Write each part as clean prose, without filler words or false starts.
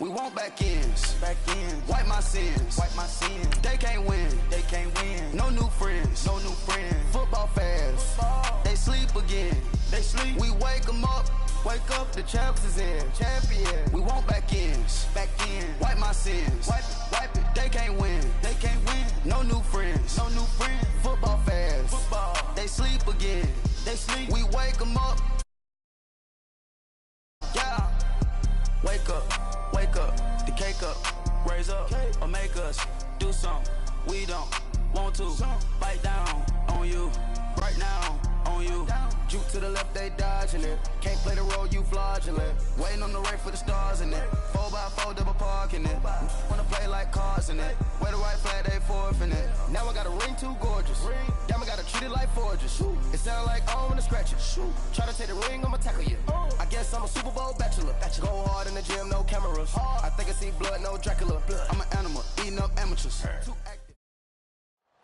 We want back ends. Wipe my sins. They can't win. No new friends. Football fast. They sleep again. We wake them up. The champs is in. Champion. We want back ends. Wipe my sins. Wipe it. They can't win. No new friends. Football fast. They sleep again. We wake them up. Yeah. Wake up. The cake up. Raise up. Or make us do something we don't want to. Bite down on you. Right now on you. Juke to the left, they dodging it. Can't play the role, you fraudulent. Waiting on the right for the stars in it. 4x4 double parking it. Wanna play like cars in it. Wear the right flag, they forfeiting it. Now I got a ring too gorgeous. Damn, I gotta treat it like forges. It sound like I wanna scratch it. Try to take the ring, I'ma tackle you. I guess I'm a Super Bowl bachelor. Go hard in the gym, no cameras. I think I see blood, no Dracula. I'm an animal, eating up amateurs.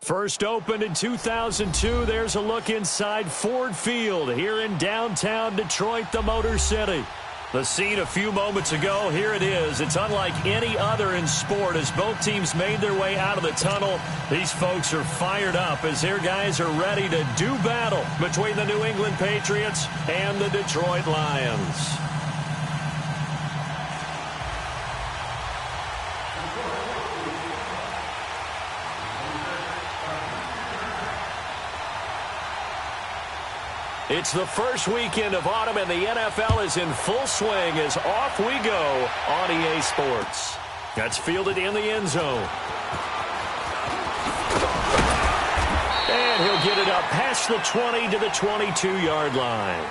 First opened in 2002, there's a look inside Ford Field here in downtown Detroit, the Motor City. The scene a few moments ago, here it is. It's unlike any other in sport as both teams made their way out of the tunnel. These folks are fired up as their guys are ready to do battle between the New England Patriots and the Detroit Lions. It's the first weekend of autumn, and the NFL is in full swing as off we go on EA Sports. That's fielded in the end zone. And he'll get it up past the 20 to the 22-yard line.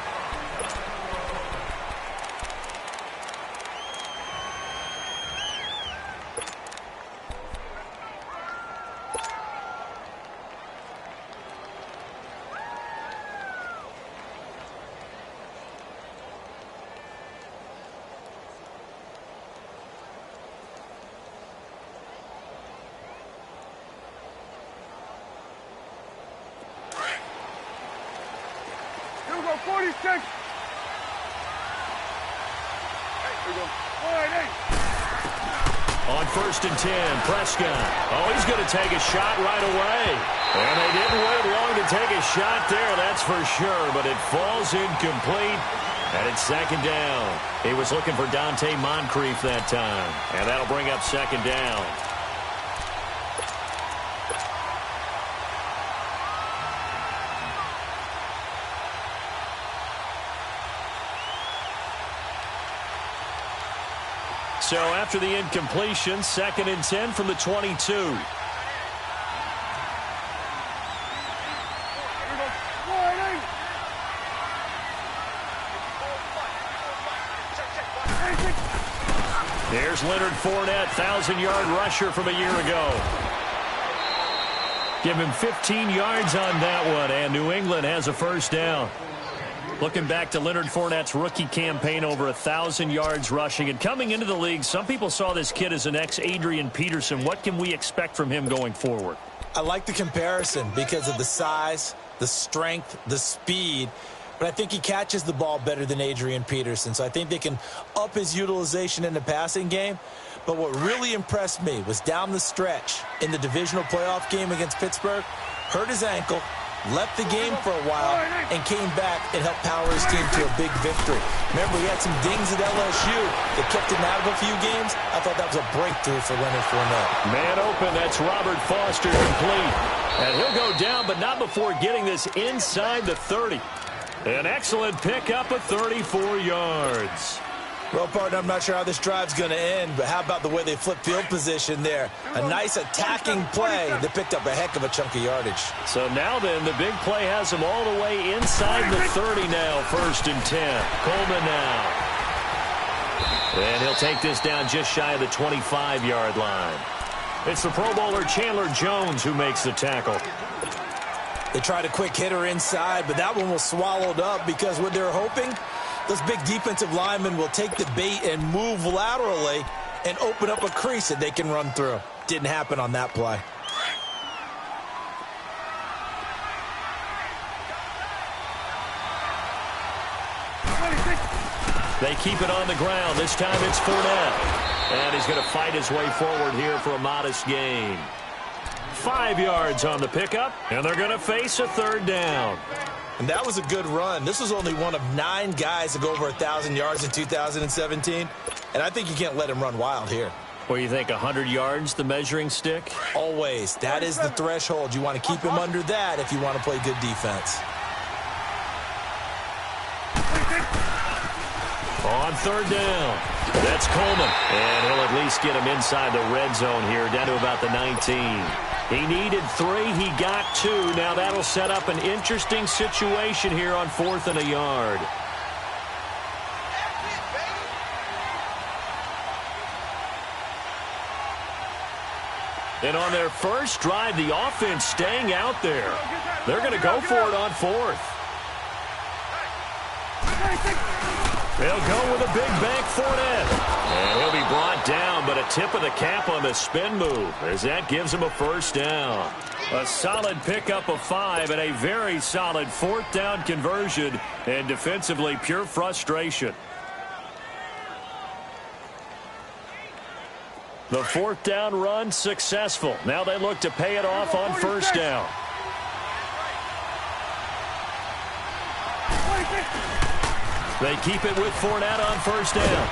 On 1st and 10, Prescott. Oh, he's going to take a shot right away. And they didn't wait long to take a shot there, that's for sure. But it falls incomplete, and it's second down. He was looking for Dante Moncrief that time. And that'll bring up second down. So after the incompletion, 2nd and 10 from the 22. There's Leonard Fournette, 1,000-yard rusher from a year ago. Give him 15 yards on that one, and New England has a first down. Looking back to Leonard Fournette's rookie campaign, over 1,000 yards rushing. And coming into the league, some people saw this kid as an ex-Adrian Peterson. What can we expect from him going forward? I like the comparison because of the size, the strength, the speed. But I think he catches the ball better than Adrian Peterson. So I think they can up his utilization in the passing game. But what really impressed me was down the stretch in the divisional playoff game against Pittsburgh, hurt his ankle, left the game for a while, and came back and helped power his team to a big victory. Remember, he had some dings at LSU that kept him out of a few games. I thought that was a breakthrough for Leonard Fournette. Man open, that's Robert Foster complete. And he'll go down, but not before getting this inside the 30. An excellent pickup of 34 yards. Well, partner, I'm not sure how this drive's going to end, but how about the way they flip field position there? A nice attacking play that picked up a heck of a chunk of yardage. So now then, the big play has him all the way inside the 30 now, 1st and 10. Coleman now. And he'll take this down just shy of the 25-yard line. It's the Pro Bowler Chandler Jones who makes the tackle. They tried a quick hitter inside, but that one was swallowed up because what they're hoping, those big defensive linemen will take the bait and move laterally and open up a crease that they can run through. Didn't happen on that play. They keep it on the ground. This time it's Fournette. And he's going to fight his way forward here for a modest gain. 5 yards on the pickup, and they're going to face a third down. And that was a good run. This was only one of 9 guys to go over 1,000 yards in 2017. And I think you can't let him run wild here. Well, you think 100 yards, the measuring stick? Always. That is the threshold. You want to keep him under that if you want to play good defense. On third down, that's Coleman. And he'll at least get him inside the red zone here, down to about the 19. He needed 3. He got 2. Now that'll set up an interesting situation here on 4th and a yard. And on their first drive, the offense staying out there. They're going to go for it on 4th. They'll go with a big bank Fournette. And he'll be brought down, but a tip of the cap on the spin move as that gives him a first down. A solid pickup of 5 and a very solid 4th down conversion, and defensively pure frustration. The 4th down run successful. Now they look to pay it off on first down. They keep it with Fournette on first down.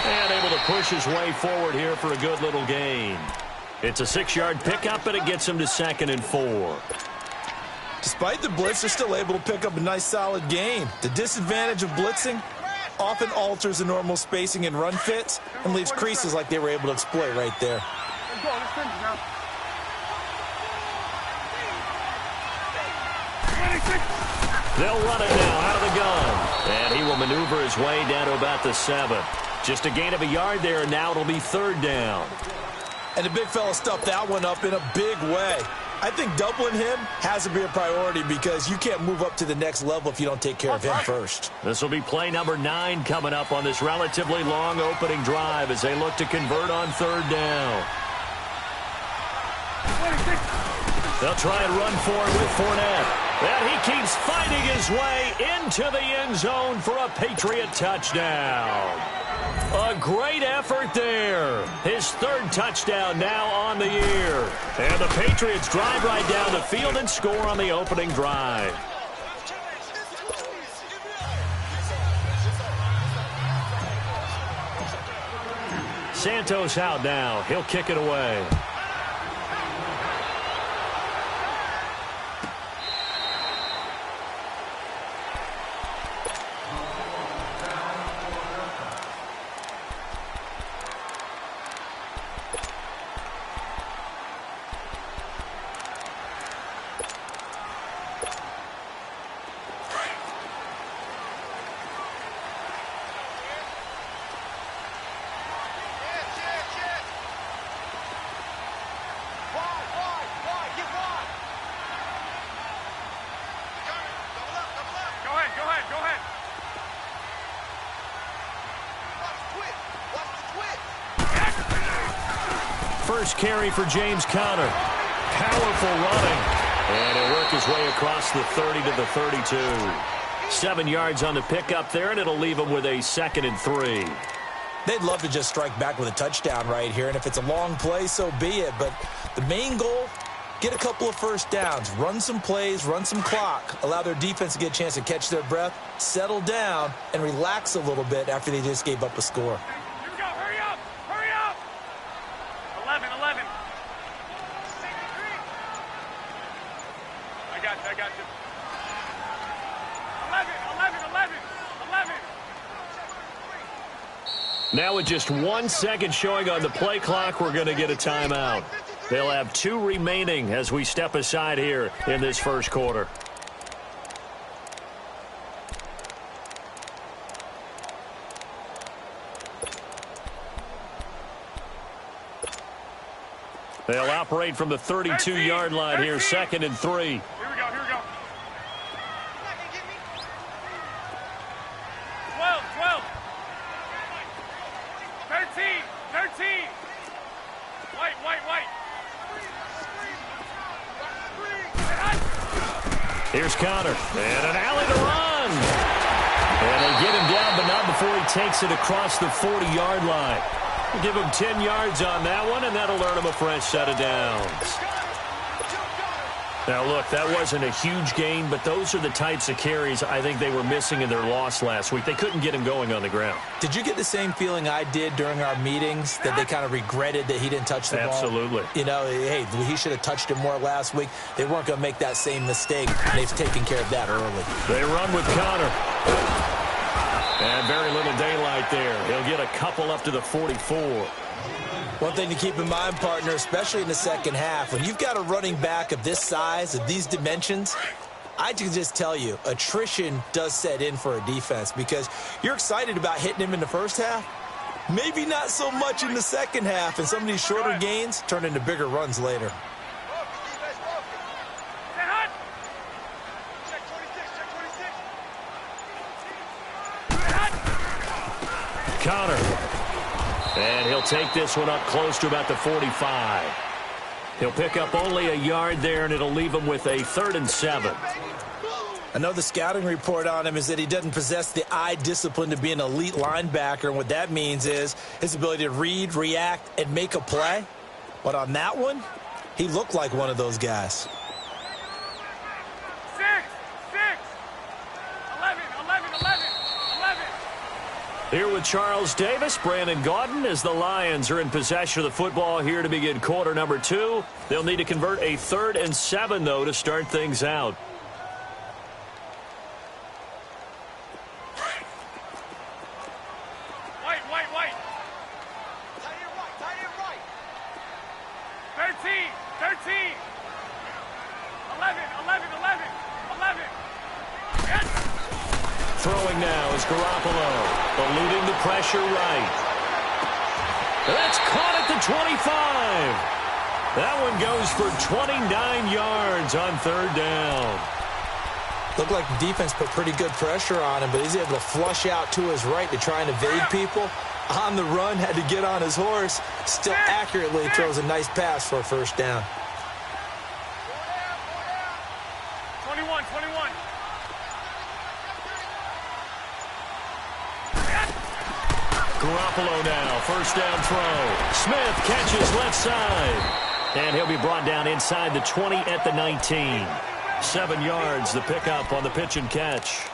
And able to push his way forward here for a good little gain. It's a 6-yard pickup, and it gets him to 2nd and 4. Despite the blitz, they're still able to pick up a nice solid gain. The disadvantage of blitzing often alters the normal spacing and run fits and leaves creases like they were able to exploit right there. They'll run it now out of the gun. And he will maneuver his way down to about the 7. Just a gain of a yard there, and now it'll be 3rd down. And the big fella stuffed that one up in a big way. I think doubling him has to be a priority because you can't move up to the next level if you don't take care of him first. This will be play number 9 coming up on this relatively long opening drive as they look to convert on 3rd down. They'll try and run for it with Fournette. And he keeps fighting his way into the end zone for a Patriot touchdown. A great effort there. His 3rd touchdown now on the year. And the Patriots drive right down the field and score on the opening drive. Santos out now. He'll kick it away. First carry for James Conner. Powerful running. And he'll work his way across the 30 to the 32. 7 yards on the pickup there, and it'll leave him with a 2nd and 3. They'd love to just strike back with a touchdown right here, and if it's a long play, so be it. But the main goal, get a couple of first downs, run some plays, run some clock, allow their defense to get a chance to catch their breath, settle down, and relax a little bit after they just gave up a score. Here we go. Hurry up. Hurry up. 11. I got you. 11. Now with just 1 second showing on the play clock, we're going to get a timeout. They'll have 2 remaining as we step aside here in this first quarter. They'll operate from the 32-yard line here, 2nd and 3. Here we go. 12. 13. White. Here's Conner. And an alley to run. And they get him down, but not before he takes it across the 40-yard line. Give him 10 yards on that one, and that'll earn him a fresh set of downs. Now, look, that wasn't a huge gain, but those are the types of carries I think they were missing in their loss last week. They couldn't get him going on the ground. Did you get the same feeling I did during our meetings, that they kind of regretted that he didn't touch the ball? Absolutely. You know, hey, he should have touched it more last week. They weren't going to make that same mistake. They've taken care of that early. They run with Connor. And very little daylight there. He'll get a couple up to the 44. One thing to keep in mind, partner, especially in the second half, when you've got a running back of this size, of these dimensions, I can just tell you, attrition does set in for a defense because you're excited about hitting him in the first half. Maybe not so much in the second half, and some of these shorter gains turn into bigger runs later. Connor. And he'll take this one up close to about the 45. He'll pick up only a yard there, and it'll leave him with a 3rd and 7. I know the scouting report on him is that he doesn't possess the eye discipline to be an elite linebacker, and what that means is his ability to read, react, and make a play. But on that one, he looked like one of those guys. 6, 11. Here with Charles Davis, Brandon Gaudin, as the Lions are in possession of the football here to begin quarter number 2. They'll need to convert a 3rd and 7, though, to start things out. White. Tie it right. 13. 11. Yes. Throwing now is Garoppolo. Eluding the pressure right. That's caught at the 25. That one goes for 29 yards on 3rd down. Looked like the defense put pretty good pressure on him, but he's able to flush out to his right to try and evade people. On the run, had to get on his horse. Still accurately throws a nice pass for a 1st down. 21. Garoppolo now, 1st down throw. Smith catches left side. And he'll be brought down inside the 20 at the 19. 7 yards, the pickup on the pitch and catch.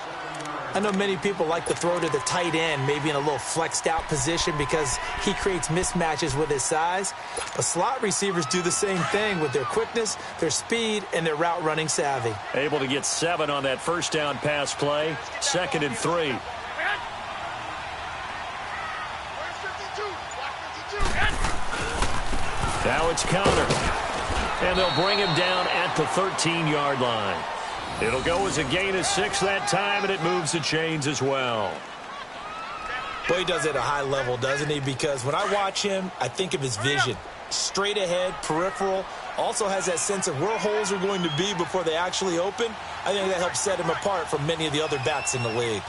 I know many people like to throw to the tight end, maybe in a little flexed out position because he creates mismatches with his size. But slot receivers do the same thing with their quickness, their speed, and their route running savvy. Able to get 7 on that 1st down pass play. 2nd and 3. Now it's Connor. And they'll bring him down at the 13-yard line. It'll go as a gain of 6 that time, and it moves the chains as well. Boy, he does it at a high level, doesn't he? Because when I watch him, I think of his vision. Straight ahead, peripheral. Also has that sense of where holes are going to be before they actually open. I think that helps set him apart from many of the other backs in the league.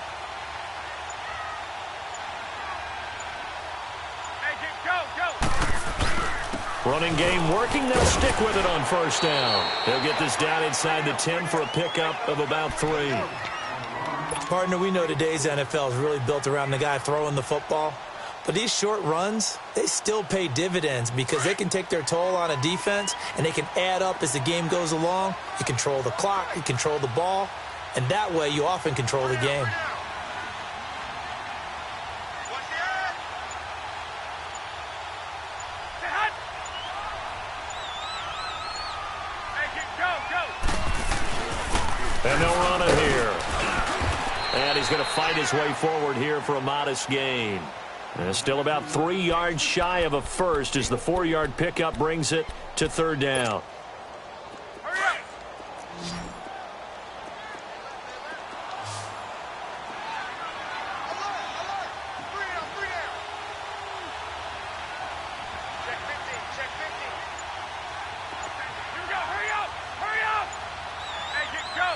Running game working. They'll stick with it on 1st down. They'll get this down inside the 10 for a pickup of about 3. Partner, we know today's NFL is really built around the guy throwing the football. But these short runs, they still pay dividends because they can take their toll on a defense, and they can add up as the game goes along. You control the clock, you control the ball, and that way you often control the game. And they'll run it here. And he's going to fight his way forward here for a modest gain. And still about 3 yards shy of a first as the 4-yard pickup brings it to 3rd down. Hurry up. Three down. Check 50. Here we go. Hurry up. Hey, go.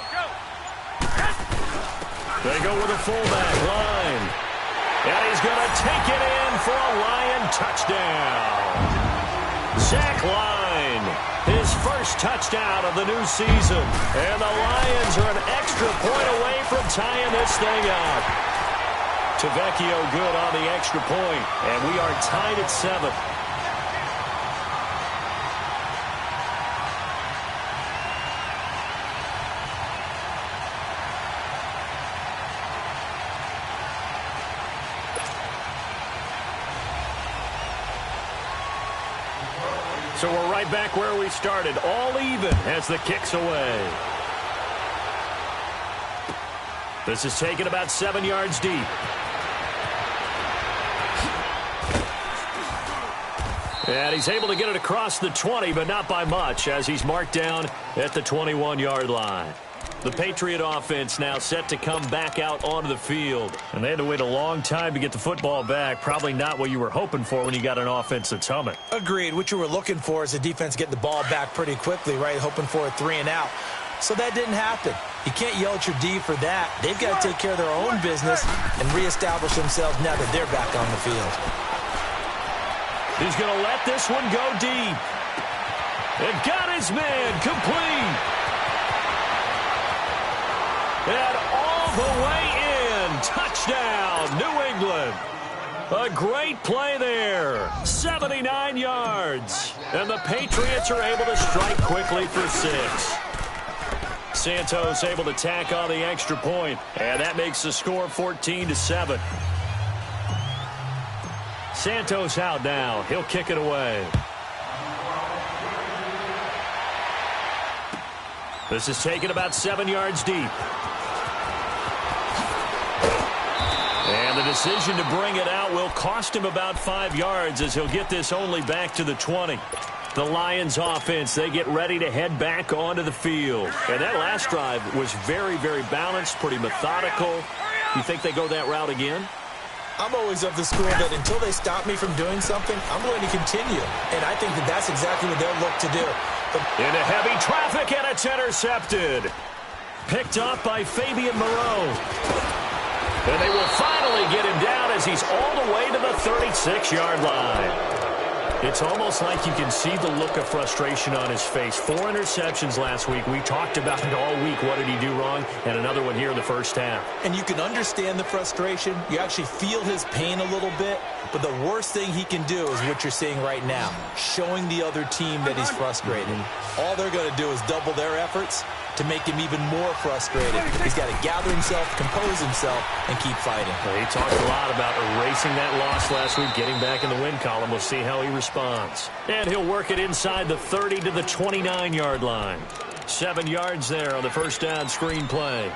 They go with a fullback line. And he's going to take it in for a Lion touchdown. Zach Line, his first touchdown of the new season. And the Lions are an extra point away from tying this thing up. Tavecchio good on the extra point, and we are tied at 7. So we're right back where we started, all even as the kick's away. This is taken about 7 yards deep. And he's able to get it across the 20, but not by much, as he's marked down at the 21-yard line. The Patriot offense now set to come back out onto the field. And they had to wait a long time to get the football back. Probably not what you were hoping for when you got an offense that's humming. Agreed. What you were looking for is the defense getting the ball back pretty quickly, right? Hoping for a 3 and out. So that didn't happen. You can't yell at your D for that. They've got to take care of their own business and reestablish themselves now that they're back on the field. He's going to let this one go deep. And got his man complete. And all the way in. Touchdown, New England. A great play there. 79 yards. And the Patriots are able to strike quickly for 6. Santos able to tack on the extra point, and that makes the score 14-7. Santos out now. He'll kick it away. This is taken about 7 yards deep. And the decision to bring it out will cost him about 5 yards as he'll get this only back to the 20. The Lions offense, they get ready to head back onto the field. And that last drive was very, very balanced, pretty methodical. You think they go that route again? I'm always of the school that until they stop me from doing something, I'm going to continue. And I think that that's exactly what they'll look to do. Into heavy traffic, and it's intercepted. Picked up by Fabian Moreau. And they will finally get him down as he's all the way to the 36-yard line. It's almost like you can see the look of frustration on his face. 4 interceptions last week. We talked about it all week. What did he do wrong? And another one here in the first half. And you can understand the frustration. You actually feel his pain a little bit. But the worst thing he can do is what you're seeing right now, showing the other team that he's frustrated. All they're going to do is double their efforts to make him even more frustrated. He's got to gather himself, compose himself, and keep fighting. Well, he talked a lot about erasing that loss last week, getting back in the win column. We'll see how he responds. And he'll work it inside the 30 to the 29-yard line. 7 yards there on the first down screen play.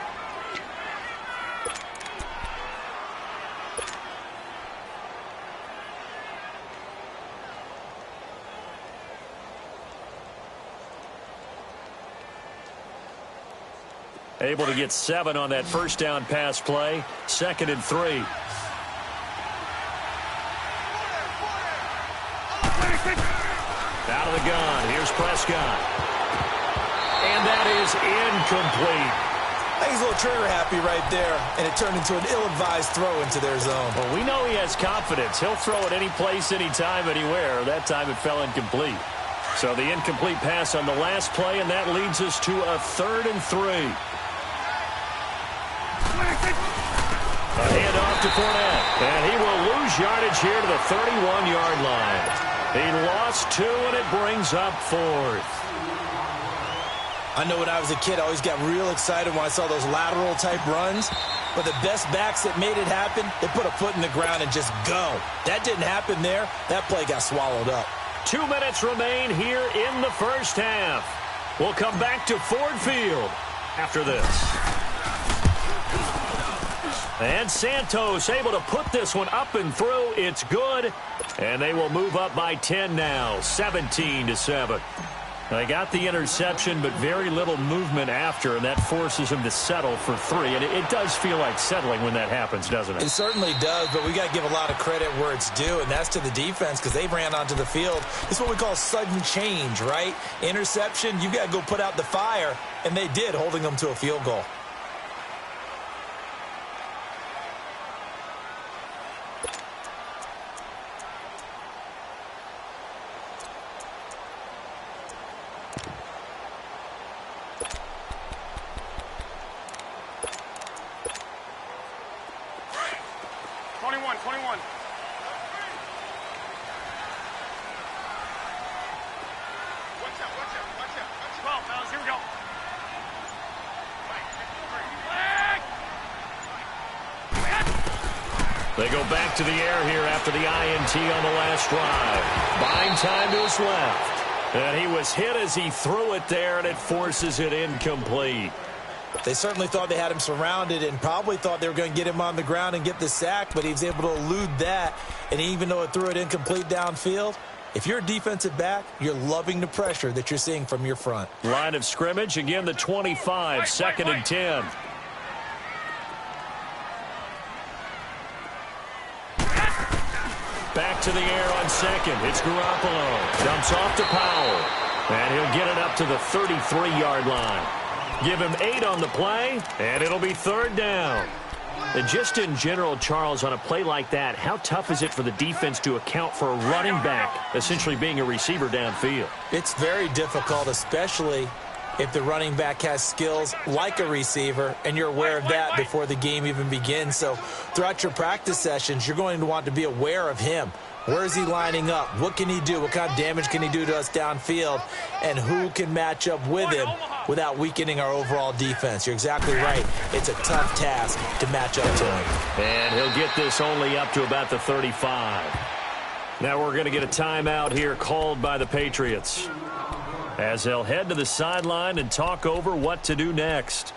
Able to get 7 on that first down pass play. 2nd and 3. Out of the gun. Here's Prescott. And that is incomplete. I think he's a little trigger happy right there, and it turned into an ill-advised throw into their zone. Well, we know he has confidence. He'll throw it any place, anytime, anywhere. That time it fell incomplete. So the incomplete pass on the last play, and that leads us to a 3rd and 3. A handoff to Fournette, and he will lose yardage here to the 31-yard line. He lost 2, and it brings up 4th. I know when I was a kid, I always got real excited when I saw those lateral-type runs. But the best backs that made it happen, they put a foot in the ground and just go. That didn't happen there. That play got swallowed up. 2 minutes remain here in the first half. We'll come back to Ford Field after this. And Santos able to put this one up and through. It's good. And they will move up by 10 now, 17-7. They got the interception, but very little movement after, and that forces him to settle for 3. And it does feel like settling when that happens, doesn't it? It certainly does, but we got to give a lot of credit where it's due, and that's to the defense because they ran onto the field. It's what we call sudden change, right? Interception, you got to go put out the fire, and they did, holding them to a field goal. 21. Watch out. 12, fellas, here we go. They go back to the air here after the INT on the last drive. Buying time to his left. And he was hit as he threw it there, and it forces it incomplete. They certainly thought they had him surrounded and probably thought they were going to get him on the ground and get the sack, but he was able to elude that. And even though it threw it incomplete downfield, if you're a defensive back, you're loving the pressure that you're seeing from your front. Line of scrimmage, again the 25, 2nd and 10. Back to the air on second. It's Garoppolo. Dumps off to Powell. And he'll get it up to the 33-yard line. Give him 8 on the play, and it'll be 3rd down. And just in general, Charles, on a play like that, how tough is it for the defense to account for a running back essentially being a receiver downfield? It's very difficult, especially if the running back has skills like a receiver, and you're aware of that before the game even begins. So throughout your practice sessions, you're going to want to be aware of him. Where is he lining up? What can he do? What kind of damage can he do to us downfield? And who can match up with him without weakening our overall defense? You're exactly right. It's a tough task to match up to him. And he'll get this only up to about the 35. Now we're going to get a timeout here called by the Patriots, as they'll head to the sideline and talk over what to do next.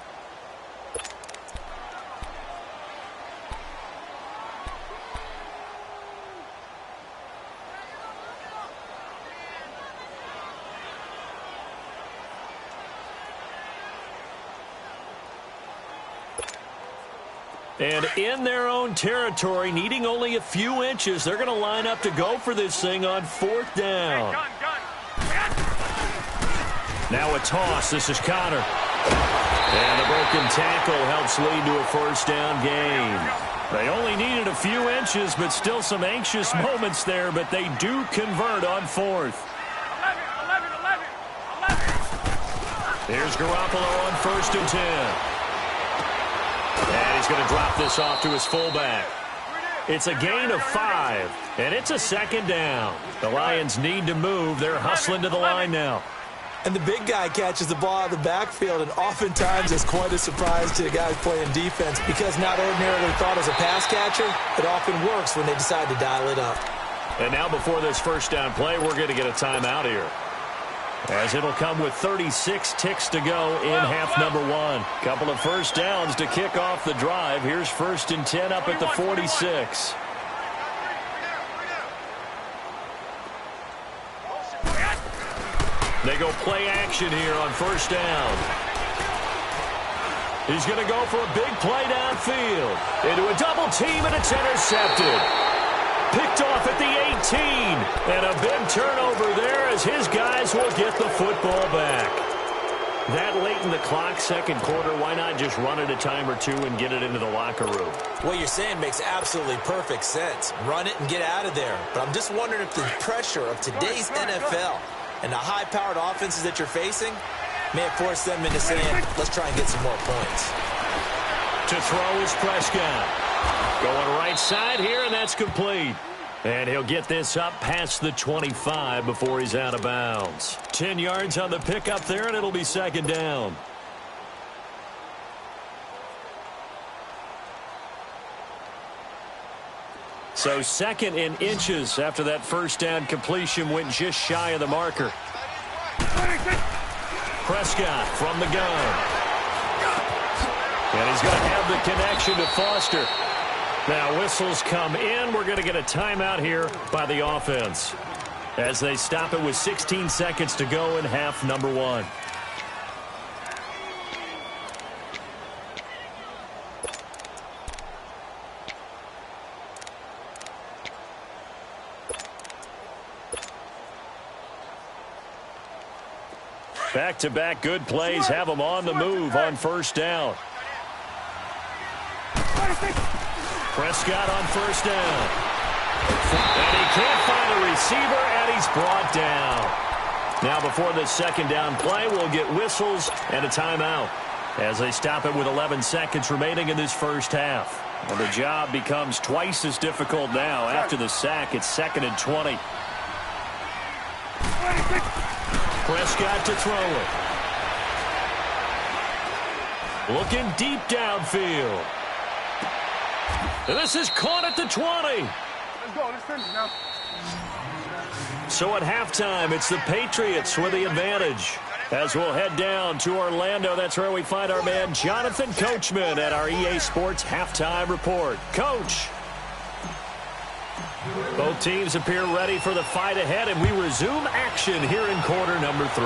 And in their own territory, needing only a few inches, they're going to line up to go for this thing on 4th down. Now a toss. This is Connor. And the broken tackle helps lead to a 1st down gain. They only needed a few inches, but still some anxious moments there, but they do convert on 4th. 11. Here's Garoppolo on 1st and 10. And he's going to drop this off to his fullback. It's a gain of 5, and it's a 2nd down. The Lions need to move. They're hustling to the line now. And the big guy catches the ball out of the backfield, and oftentimes it's quite a surprise to the guys playing defense, because not ordinarily thought as a pass catcher, it often works when they decide to dial it up. And now before this 1st down play, we're going to get a timeout here, as it'll come with 36 ticks to go in half number 1. Couple of 1st downs to kick off the drive. Here's 1st and 10 up at the 46. They go play action here on 1st down. He's going to go for a big play downfield. Into a double team, and it's intercepted. Picked off at the 18. And a big turnover there as his guys will get the football back. That late in the clock, 2nd quarter, why not just run it a time or two and get it into the locker room? What you're saying makes absolutely perfect sense. Run it and get out of there. But I'm just wondering if the pressure of today's NFL and the high-powered offenses that you're facing may have forced them into saying, let's try and get some more points. To throw is Prescott. Going right side here, and that's complete. And he'll get this up past the 25 before he's out of bounds. 10 yards on the pickup there, and it'll be 2nd down. So 2nd in inches after that 1st down completion went just shy of the marker. Prescott from the gun. And he's going to have the connection to Foster. Now whistles come in. We're going to get a timeout here by the offense, as they stop it with 16 seconds to go in half number 1. Back-to-back good plays have them on the move on 1st down. Prescott on 1st down. And he can't find a receiver, and he's brought down. Now before the 2nd down play, we'll get whistles and a timeout, as they stop it with 11 seconds remaining in this 1st half. And the job becomes twice as difficult now. After the sack, it's 2nd and 20. Prescott to throw it. Looking deep downfield. And this is caught at the 20. Let's go. Let's finish now. So at halftime, it's the Patriots with the advantage. As we'll head down to Orlando, that's where we find our man Jonathan Coachman at our EA Sports Halftime Report. Coach. Both teams appear ready for the fight ahead, and we resume action here in quarter number 3.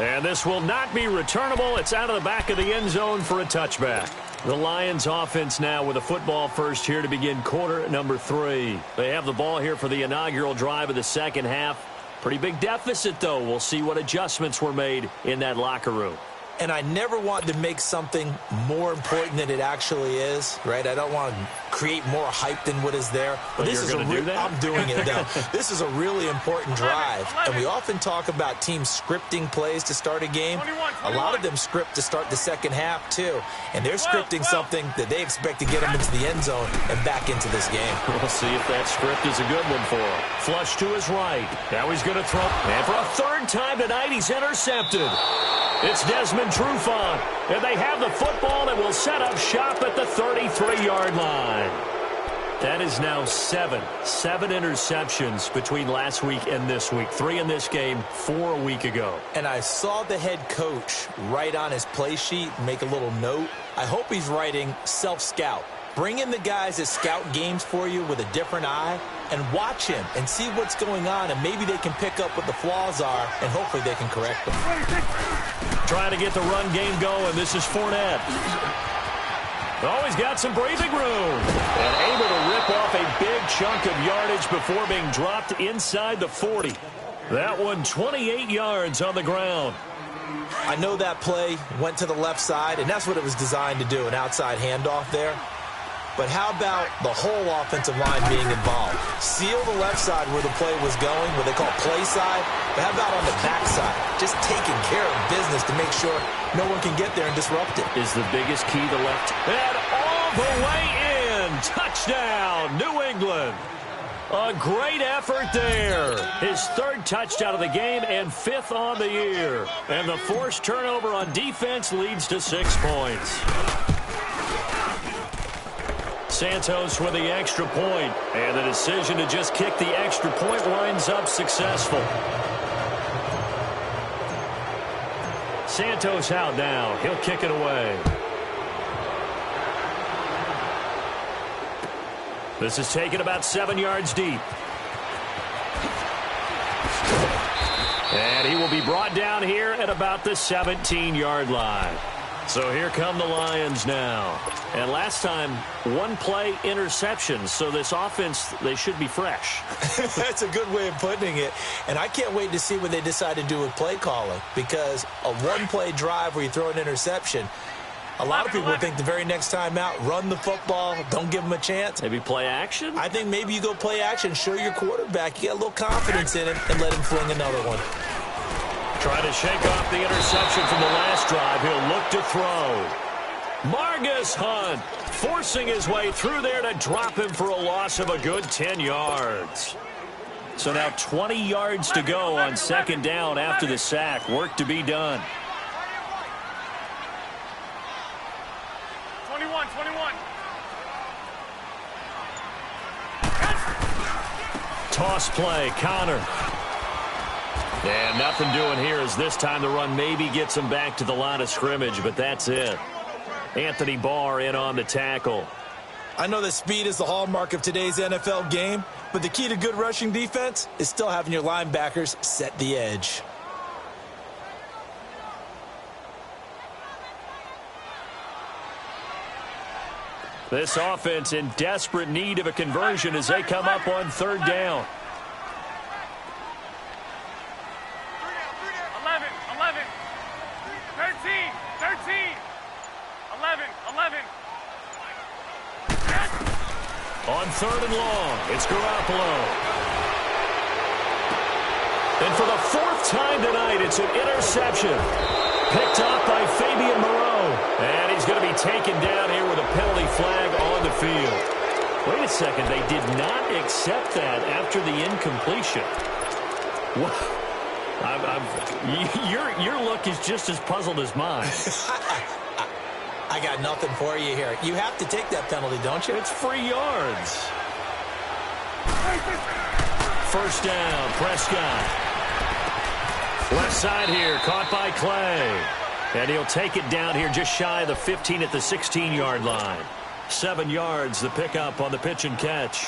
And this will not be returnable. It's out of the back of the end zone for a touchback. The Lions offense now with a football first here to begin quarter number 3. They have the ball here for the inaugural drive of the second half. Pretty big deficit, though. We'll see what adjustments were made in that locker room. And I never want to make something more important than it actually is, right? I don't want to create more hype than what is there. But this is do that? I'm doing it now. This is a really important drive. And we often talk about teams scripting plays to start a game. A lot of them script to start the second half, too. And they're scripting something that they expect to get them into the end zone and back into this game. We'll see if that script is a good one for him. Flush to his right. Now he's going to throw. And for a third time tonight, he's intercepted. It's Desmond Trufant, and they have the football that will set up shop at the 33-yard line. That is now 7 interceptions between last week and this week. 3 in this game, 4 a week ago. And I saw the head coach write on his play sheet, make a little note. I hope he's writing self-scout. Bring in the guys that scout games for you with a different eye and watch him and see what's going on, and maybe they can pick up what the flaws are, and hopefully they can correct them. Trying to get the run game going. This is Fournette. Oh, he's got some breathing room. And able to rip off a big chunk of yardage before being dropped inside the 40. That one 28 yards on the ground. I know that play went to the left side, and that's what it was designed to do, an outside handoff there. But how about the whole offensive line being involved? Seal the left side where the play was going, what they call play side. But how about on the back side? Just taking care of business to make sure no one can get there and disrupt it. Is the biggest key the left. And all the way in. Touchdown, New England. A great effort there. His 3rd touchdown of the game and 5th on the year. And the forced turnover on defense leads to 6 points. Santos with the extra point, and the decision to just kick the extra point winds up successful. Santos out now. He'll kick it away. This is taken about 7 yards deep. And he will be brought down here at about the 17-yard line. So here come the Lions now. And last time, 1 play interception. So this offense, they should be fresh. That's a good way of putting it. And I can't wait to see what they decide to do with play calling. Because a 1-play drive where you throw an interception, a lot of people think the very next time out, run the football, don't give them a chance. Maybe play action? I think maybe you go play action, show your quarterback. You got a little confidence in him, and let him fling another one. Trying to shake off the interception from the last drive. He'll look to throw. Margus Hunt forcing his way through there to drop him for a loss of a good 10 yards. So now 20 yards to go on 2nd down after the sack. Work to be done. 21. Toss play, Connor. And nothing doing here as this time the run maybe gets him back to the line of scrimmage, but that's it. Anthony Barr in on the tackle. I know that speed is the hallmark of today's NFL game, but the key to good rushing defense is still having your linebackers set the edge. This offense in desperate need of a conversion as they come up on 3rd down. 11. 13. 11. On 3rd and long, it's Garoppolo. And for the 4th time tonight, it's an interception. Picked off by Fabian Moreau. And he's going to be taken down here with a penalty flag on the field. Wait a second. They did not accept that after the incompletion. What? Your look is just as puzzled as mine. I got nothing for you here. You have to take that penalty, don't you? It's free yards. First down, Prescott. Left side here, caught by Clay. And he'll take it down here just shy of the 15 at the 16-yard line. 7 yards, the pickup on the pitch and catch.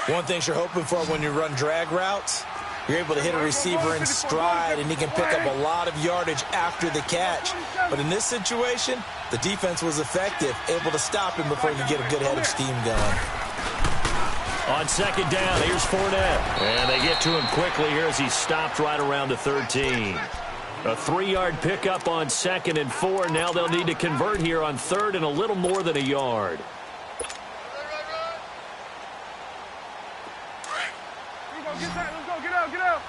One thing you're hoping for when you run drag routes, you're able to hit a receiver in stride, and he can pick up a lot of yardage after the catch. But in this situation, the defense was effective, able to stop him before he could get a good head of steam going. On second down, here's Fournette. And they get to him quickly here as he's stopped right around the 13. A 3-yard pickup on 2nd and 4. Now they'll need to convert here on 3rd and a little more than a yard. Let's go, get out.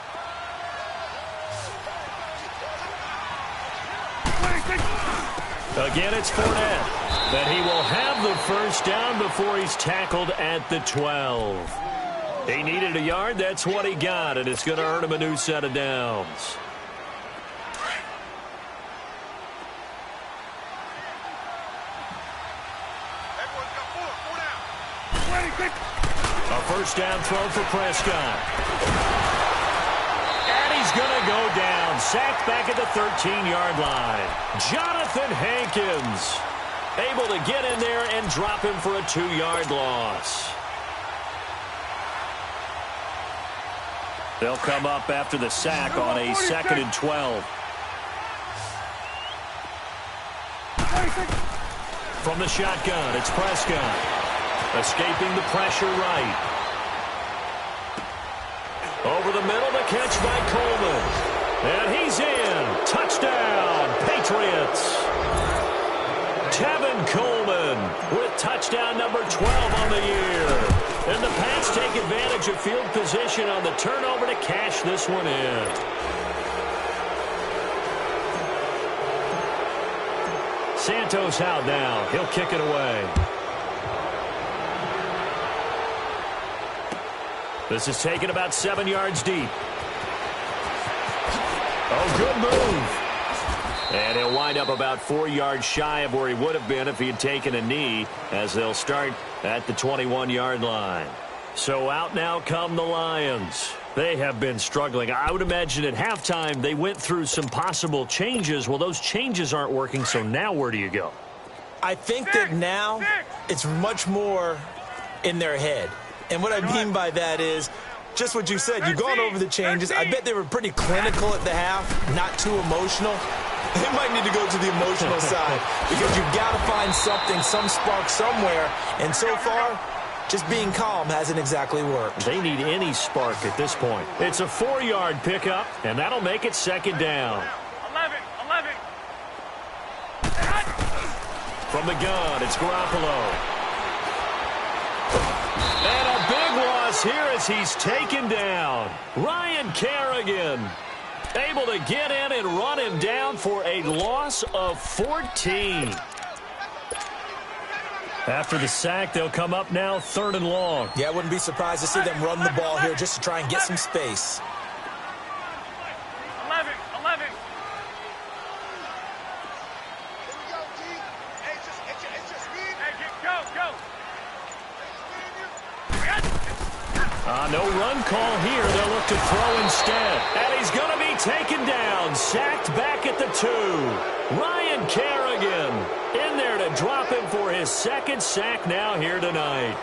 Again, it's Fournette. But he will have the first down before he's tackled at the 12. He needed a yard. That's what he got, and it's going to earn him a new set of downs. A first down throw for Prescott. And he's going to go down. Sacked back at the 13-yard line. Jonathan Hankins able to get in there and drop him for a 2-yard loss. They'll come up after the sack on a 2nd and 12. From the shotgun, it's Prescott. Escaping the pressure right. Over the middle, the catch by Coleman. And he's in. Touchdown, Patriots. Tevin Coleman with touchdown number 12 on the year. And the Pats take advantage of field position on the turnover to cash this one in. Santos out now. He'll kick it away. This is taken about 7 yards deep. Oh, good move. And he'll wind up about 4 yards shy of where he would have been if he had taken a knee, as they'll start at the 21-yard line. So out now come the Lions. They have been struggling. I would imagine at halftime they went through some possible changes. Well, those changes aren't working, so now where do you go? I think that now it's much more in their head. And what I mean by that is just what you said. You've gone over the changes. I bet they were pretty clinical at the half, not too emotional. They might need to go to the emotional side because you've got to find something, some spark somewhere. And so far, just being calm hasn't exactly worked. They need any spark at this point. It's a 4-yard pickup, and that'll make it 2nd down. 11. From the gun, it's Garoppolo. And a big loss here as he's taken down. Ryan Kerrigan able to get in and run him down for a loss of 14. After the sack, they'll come up now 3rd and long. Yeah, I wouldn't be surprised to see them run the ball here just to try and get some space. 11. No run call here. They'll look to throw instead. And he's going to be taken down. Sacked back at the 2. Ryan Kerrigan in there to drop him for his 2nd sack now here tonight.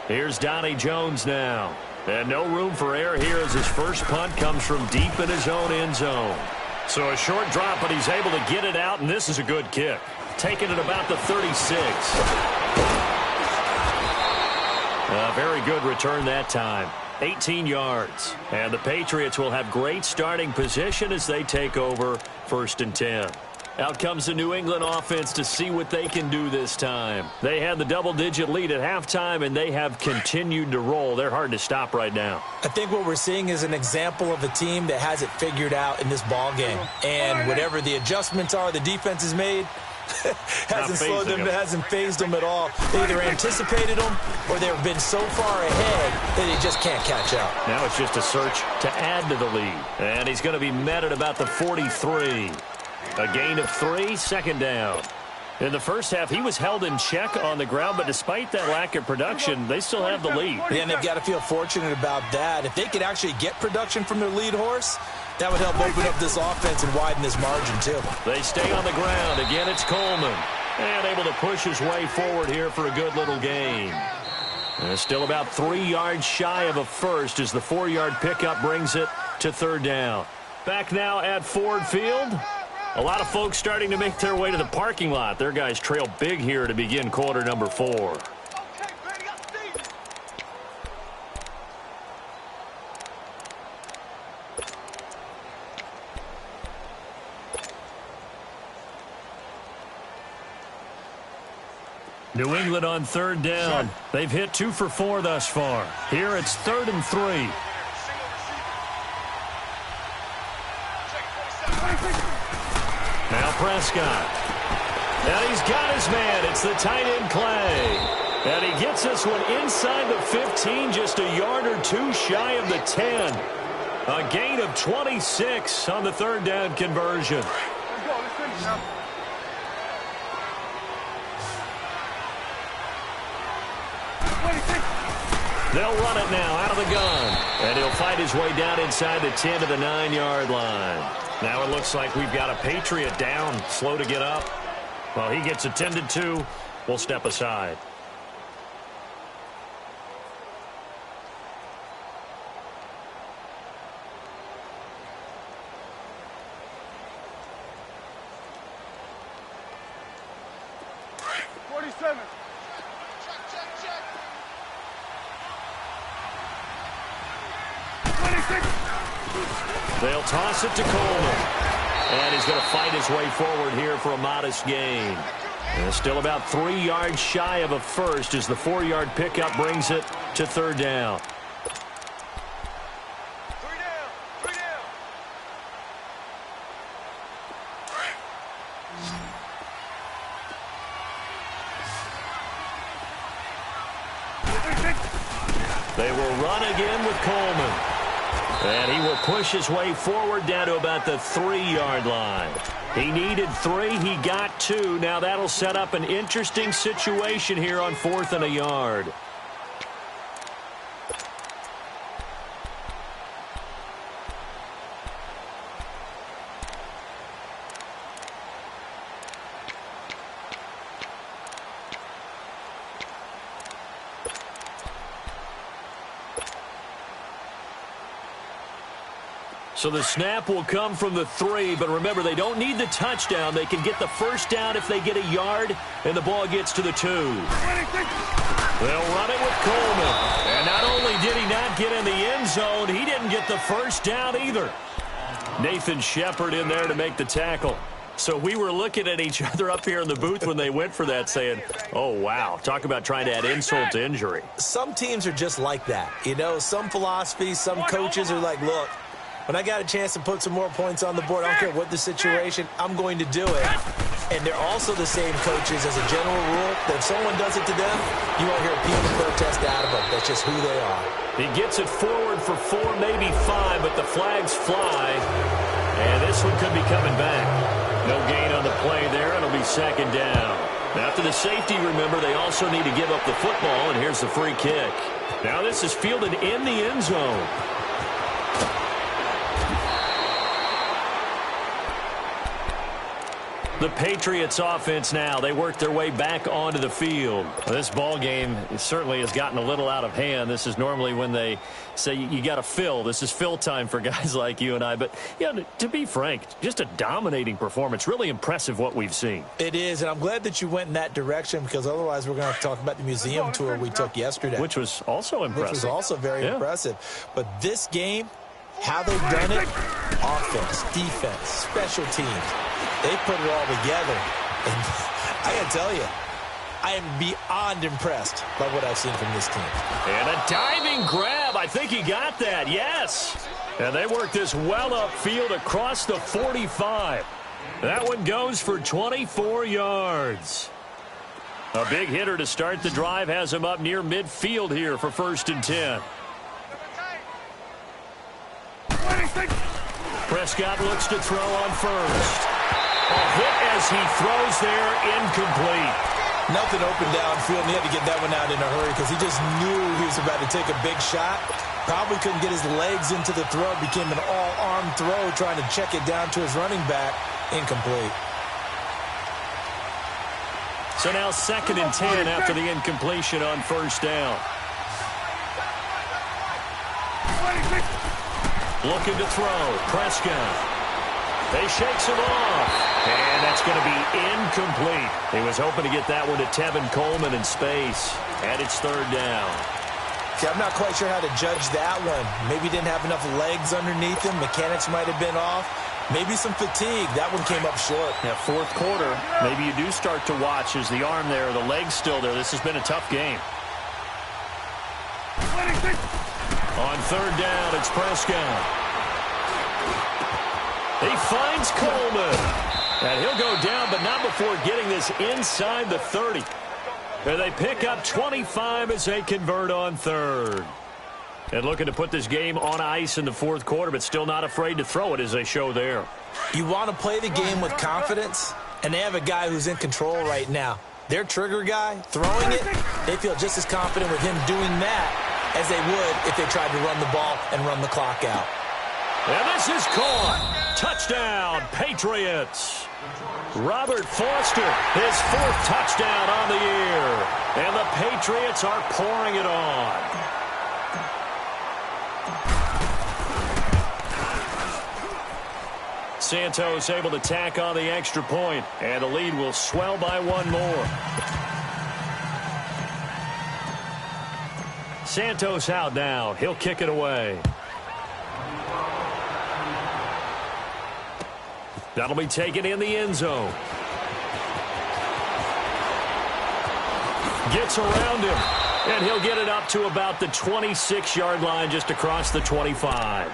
Here's Donnie Jones now. And no room for error here as his first punt comes from deep in his own end zone. So a short drop, but he's able to get it out, and this is a good kick. Taking it about the 36. A very good return that time. 18 yards. And the Patriots will have great starting position as they take over 1st and 10. Out comes the New England offense to see what they can do this time. They had the double-digit lead at halftime, and they have continued to roll. They're hard to stop right now. I think what we're seeing is an example of a team that has it figured out in this ball game. And whatever the adjustments are the defense has made, hasn't slowed them, hasn't phased them at all. They either anticipated them or they've been so far ahead that they just can't catch up. Now it's just a search to add to the lead. And he's going to be met at about the 43. A gain of 3, second down. In the first half, he was held in check on the ground, but despite that lack of production, they still have the lead. Yeah, and they've got to feel fortunate about that. If they could actually get production from their lead horse, that would help open up this offense and widen this margin, too. They stay on the ground. Again, it's Coleman. And able to push his way forward here for a good little gain. And still about 3 yards shy of a first as the 4-yard pickup brings it to third down. Back now at Ford Field. A lot of folks starting to make their way to the parking lot. Their guys trail big here to begin quarter number 4. New England on third down. They've hit 2 for 4 thus far. Here it's 3rd and 3. Now Prescott. And he's got his man. It's the tight end Clay. And he gets this one inside the 15, just a yard or 2 shy of the 10. A gain of 26 on the third down conversion. They'll run it now out of the gun. And he'll fight his way down inside the 10 to the 9-yard line. Now it looks like we've got a Patriot down, slow to get up. Well, he gets attended to. We'll step aside. They'll toss it to Coleman. And he's going to fight his way forward here for a modest gain. And still about 3 yards shy of a first as the 4-yard pickup brings it to third down. They will run again with Coleman. And he will push his way forward down to about the 3-yard line. He needed 3. He got 2. Now that'll set up an interesting situation here on 4th and a yard. So the snap will come from the 3, but remember, they don't need the touchdown. They can get the first down if they get a yard, and the ball gets to the 2. They'll run it with Coleman. And not only did he not get in the end zone, he didn't get the first down either. Nathan Shepard in there to make the tackle. So we were looking at each other up here in the booth when they went for that saying, oh, wow, talk about trying to add insult to injury. Some teams are just like that. You know, some philosophies, some coaches are like, look, when I got a chance to put some more points on the board, I don't care what the situation, I'm going to do it. And they're also the same coaches as a general rule that if someone does it to them, you won't hear a peep protest out of them. That's just who they are. He gets it forward for 4, maybe 5, but the flags fly. And this one could be coming back. No gain on the play there. It'll be second down. After the safety, remember, they also need to give up the football, and here's the free kick. Now this is fielded in the end zone. The Patriots offense now, they work their way back onto the field. This ball game certainly has gotten a little out of hand. This is normally when they say you got to fill. This is fill time for guys like you and I. But, you know, to be frank, just a dominating performance. Really impressive what we've seen. It is, and I'm glad that you went in that direction because otherwise we're going to have to talk about the museum tour we took yesterday. Which was also impressive. Which was also very impressive. But this game, how they've done it, offense, defense, special teams. They put it all together. And I got to tell you, I am beyond impressed by what I've seen from this team. And a diving grab. I think he got that. Yes. And they work this well upfield across the 45. That one goes for 24 yards. A big hitter to start the drive has him up near midfield here for 1st and 10. Prescott looks to throw on first. A hit as he throws there, incomplete. Nothing open downfield, and he had to get that one out in a hurry because he just knew he was about to take a big shot. Probably couldn't get his legs into the throw. Became an all-arm throw, trying to check it down to his running back. Incomplete. So now 2nd and 10 after the incompletion on 1st down. Looking to throw. Prescott. They shakes him off. And that's going to be incomplete. He was hoping to get that one to Tevin Coleman in space. And it's 3rd down. See, I'm not quite sure how to judge that one. Maybe he didn't have enough legs underneath him. Mechanics might have been off. Maybe some fatigue. That one came up short. Yeah, 4th quarter. Maybe you do start to watch as the arm there, the leg's still there. This has been a tough game. On 3rd down, it's Prescott. He finds Coleman. And he'll go down, but not before getting this inside the 30. And they pick up 25 as they convert on 3rd. And looking to put this game on ice in the 4th quarter, but still not afraid to throw it as they show there. You want to play the game with confidence, and they have a guy who's in control right now. Their trigger guy, throwing it, they feel just as confident with him doing that as they would if they tried to run the ball and run the clock out. And this is caught. Touchdown, Patriots. Robert Foster, his 4th touchdown on the year. And the Patriots are pouring it on. Santos able to tack on the extra point, and the lead will swell by 1 more. Santos out now. He'll kick it away. That'll be taken in the end zone. Gets around him, and he'll get it up to about the 26-yard line just across the 25.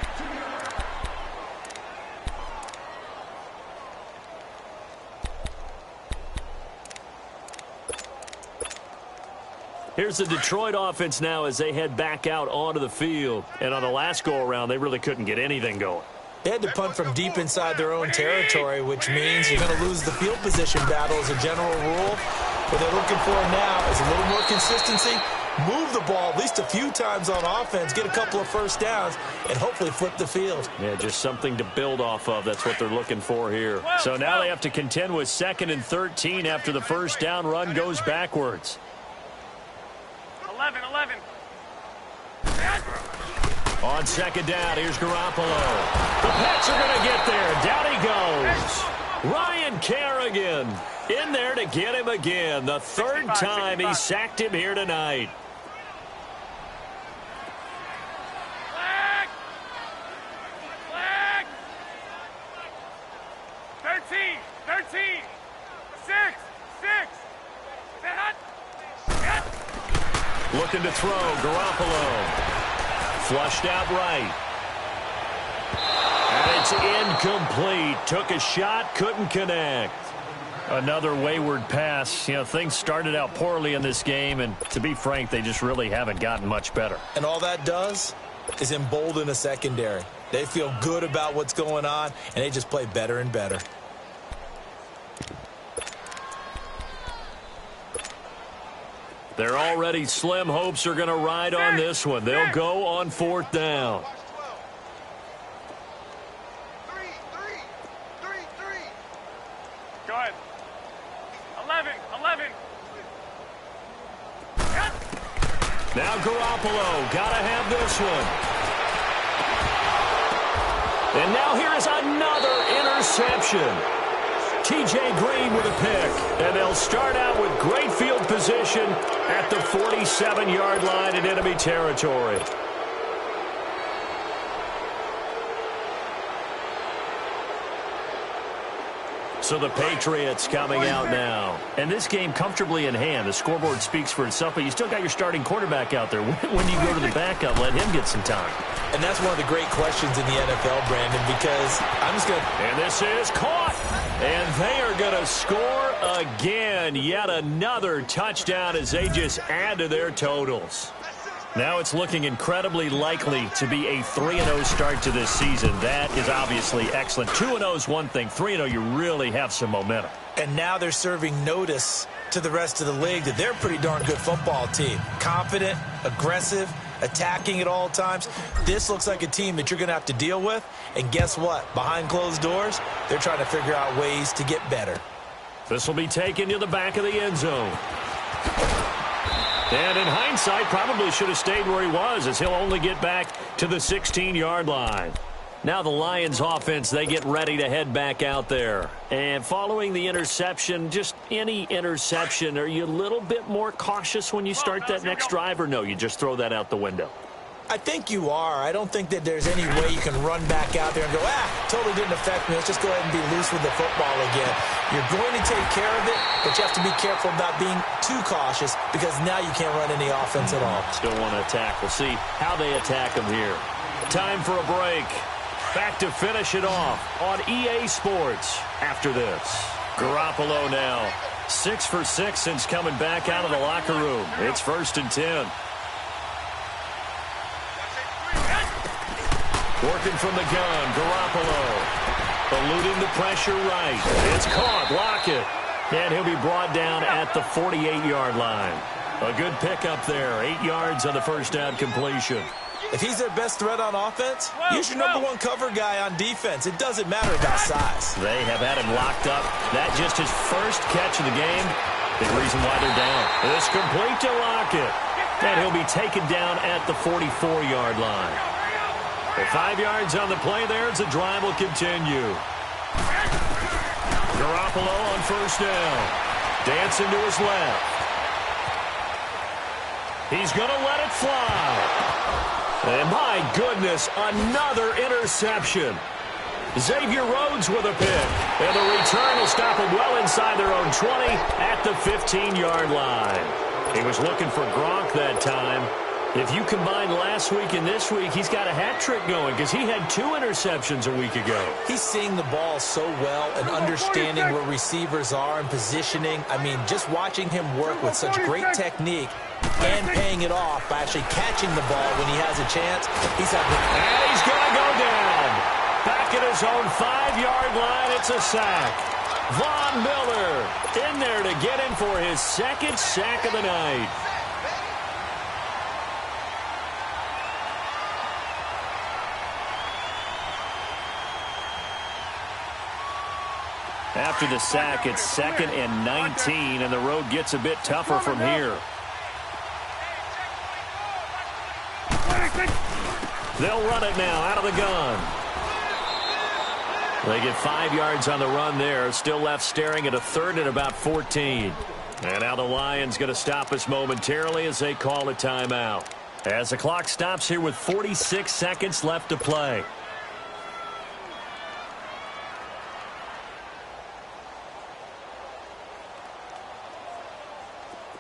Here's the Detroit offense now as they head back out onto the field. And on the last go-around, they really couldn't get anything going. They had to punt from deep inside their own territory, which means you're going to lose the field position battle as a general rule. What they're looking for now is a little more consistency, move the ball at least a few times on offense, get a couple of 1st downs, and hopefully flip the field. Yeah, just something to build off of. That's what they're looking for here. So now they have to contend with 2nd and 13 after the 1st down run goes backwards. 11. On 2nd down, here's Garoppolo. The Pats are going to get there. Down he goes. Ryan Kerrigan in there to get him again. The 3rd time he sacked him here tonight. Flag. 13. 6. Looking to throw, Garoppolo. Flushed out right. And it's incomplete. Took a shot, couldn't connect. Another wayward pass. You know, things started out poorly in this game, and to be frank, they just really haven't gotten much better. And all that does is embolden a secondary. They feel good about what's going on, and they just play better and better. They're already slim hopes are going to ride on this one. They'll go on 4th down. Go ahead. 11. Now Garoppolo, got to have this one. And now here is another interception. T.J. Green with a pick. And they'll start out with great field position at the 47-yard line in enemy territory. So the Patriots coming out now. And this game comfortably in hand. The scoreboard speaks for itself, but you still got your starting quarterback out there. When do you go to the backup, let him get some time? And that's one of the great questions in the NFL, Brandon, because I'm just going to... And this is caught. And they are going to score again. Yet another touchdown as they just add to their totals. Now it's looking incredibly likely to be a 3-0 start to this season. That is obviously excellent. 2-0 is one thing. 3-0, you really have some momentum. And now they're serving notice to the rest of the league that they're a pretty darn good football team. Confident, aggressive, attacking at all times. This looks like a team that you're going to have to deal with. And guess what? Behind closed doors, they're trying to figure out ways to get better. This will be taken to the back of the end zone. And in hindsight, probably should have stayed where he was, as he'll only get back to the 16-yard line. Now the Lions offense, they get ready to head back out there. And following the interception, just any interception, are you a little bit more cautious when you start that next drive, or no, you just throw that out the window? I think you are. I don't think that there's any way you can run back out there and go, totally didn't affect me. Let's just go ahead and be loose with the football again. You're going to take care of it, but you have to be careful about being too cautious because now you can't run any offense at all. Still want to attack. We'll see how they attack them here. Time for a break. Back to finish it off on EA Sports after this. Garoppolo now. 6 for 6 since coming back out of the locker room. It's 1st and 10. Working from the gun, Garoppolo. Eluding the pressure right. It's caught, Lockett. And he'll be brought down at the 48-yard line. A good pickup there. 8 yards on the first down completion. If he's their best threat on offense, use your number 1 cover guy on defense. It doesn't matter about size. They have had him locked up. That just his first catch of the game. Big reason why they're down. It's complete to Lockett. And he'll be taken down at the 44-yard line. 5 yards on the play there as the drive will continue. Garoppolo on first down. Dancing to his left. He's going to let it fly. And my goodness, another interception. Xavier Rhodes with a pick. And the return will stop him well inside their own 20 at the 15-yard line. He was looking for Gronk that time. If you combine last week and this week, he's got a hat trick going because he had 2 interceptions a week ago. He's seeing the ball so well and understanding where receivers are and positioning. I mean, just watching him work with such great technique and paying it off by actually catching the ball when he has a chance. And he's going to go down. Back at his own 5-yard line, it's a sack. Von Miller in there to get him for his 2nd sack of the night. After the sack, it's 2nd and 19, and the road gets a bit tougher from here. They'll run it now out of the gun. They get 5 yards on the run there. Still left staring at a 3rd and about 14. And now the Lions going to stop us momentarily as they call a timeout. As the clock stops here with 46 seconds left to play.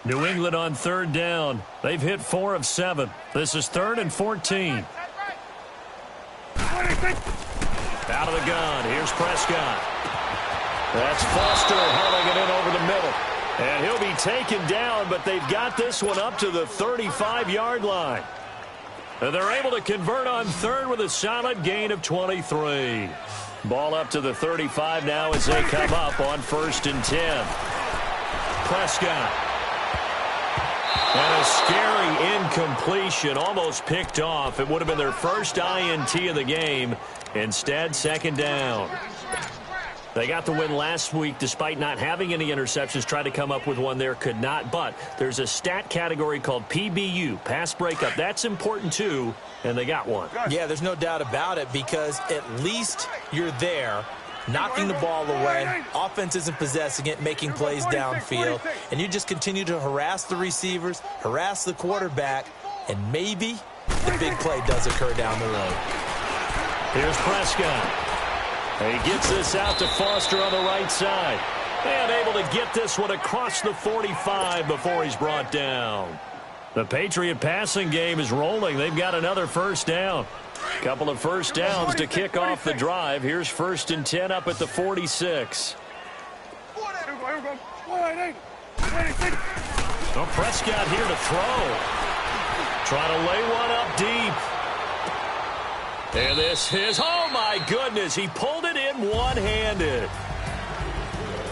New England on 3rd down. They've hit 4 of 7. This is 3rd and 14. Out of the gun. Here's Prescott. That's Foster hauling it in over the middle. And he'll be taken down, but they've got this one up to the 35-yard line. And they're able to convert on 3rd with a solid gain of 23. Ball up to the 35 now as they come up on 1st and 10. Prescott. And a scary incompletion, almost picked off. It would have been their first INT of the game. Instead, 2nd down. They got the win last week despite not having any interceptions. Tried to come up with one there, could not. But there's a stat category called PBU, pass breakup. That's important too, and they got one. Yeah, there's no doubt about it because at least you're there. Knocking the ball away, offense isn't possessing it, making plays downfield, and you just continue to harass the receivers, harass the quarterback, and maybe the big play does occur down the road. Here's Prescott. He gets this out to Foster on the right side. And able to get this one across the 45 before he's brought down. The Patriot passing game is rolling. They've got another first down. Couple of first downs to kick off the drive. Here's 1st and 10 up at the 46. Oh, Prescott here to throw. Trying to lay one up deep. And this is, oh my goodness, he pulled it in one-handed.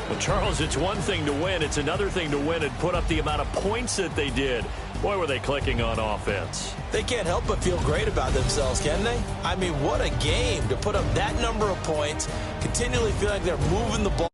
Well, Charles, it's one thing to win. It's another thing to win and put up the amount of points that they did. Boy, were they clicking on offense. They can't help but feel great about themselves, can they? I mean, what a game to put up that number of points, continually feeling like they're moving the ball.